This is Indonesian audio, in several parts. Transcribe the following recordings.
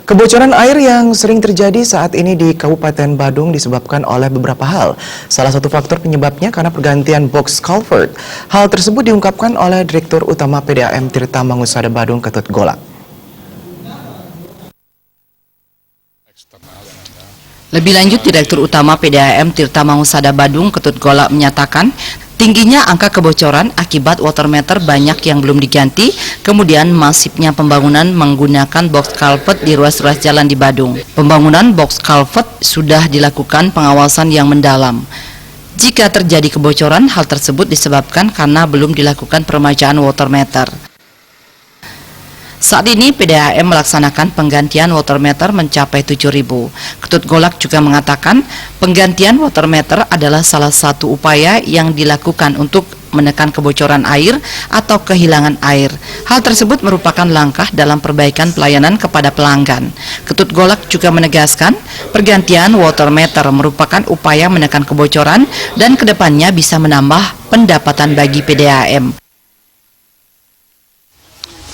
Kebocoran air yang sering terjadi saat ini di Kabupaten Badung disebabkan oleh beberapa hal. Salah satu faktor penyebabnya karena pergantian box culvert. Hal tersebut diungkapkan oleh Direktur Utama PDAM Tirta Mangusada Badung, Ketut Golak. Lebih lanjut, Direktur Utama PDAM Tirta Mangusada Badung, Ketut Golak menyatakan, tingginya angka kebocoran akibat water meter banyak yang belum diganti, kemudian masifnya pembangunan menggunakan box culvert di ruas-ruas jalan di Badung. Pembangunan box culvert sudah dilakukan pengawasan yang mendalam. Jika terjadi kebocoran, hal tersebut disebabkan karena belum dilakukan peremajaan water meter. Saat ini PDAM melaksanakan penggantian water meter mencapai 7.000. Ketut Golak juga mengatakan penggantian water meter adalah salah satu upaya yang dilakukan untuk menekan kebocoran air atau kehilangan air. Hal tersebut merupakan langkah dalam perbaikan pelayanan kepada pelanggan. Ketut Golak juga menegaskan pergantian water meter merupakan upaya menekan kebocoran dan kedepannya bisa menambah pendapatan bagi PDAM.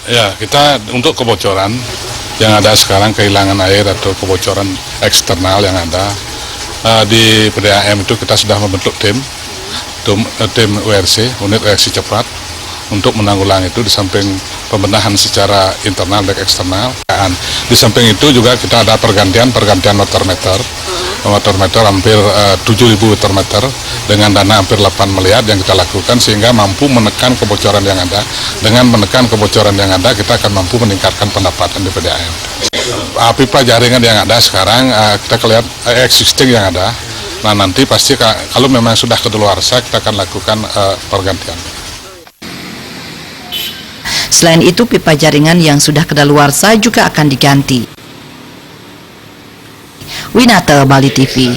Ya, kita untuk kebocoran yang ada sekarang, kehilangan air atau kebocoran eksternal yang ada di PDAM itu kita sudah membentuk tim URC, unit reaksi cepat, untuk menanggulangi itu di samping pembenahan secara internal dan eksternal. Di samping itu juga kita ada pergantian water meter. Water meter hampir 7.000 water meter dengan dana hampir 8 miliar yang kita lakukan sehingga mampu menekan kebocoran yang ada. Dengan menekan kebocoran yang ada, kita akan mampu meningkatkan pendapatan di PDAM. Pipa jaringan yang ada sekarang kita lihat existing yang ada. Nah, nanti pasti kalau memang sudah kedaluarsa kita akan lakukan pergantian. Selain itu, pipa jaringan yang sudah kedaluarsa juga akan diganti. Winata, Bali TV.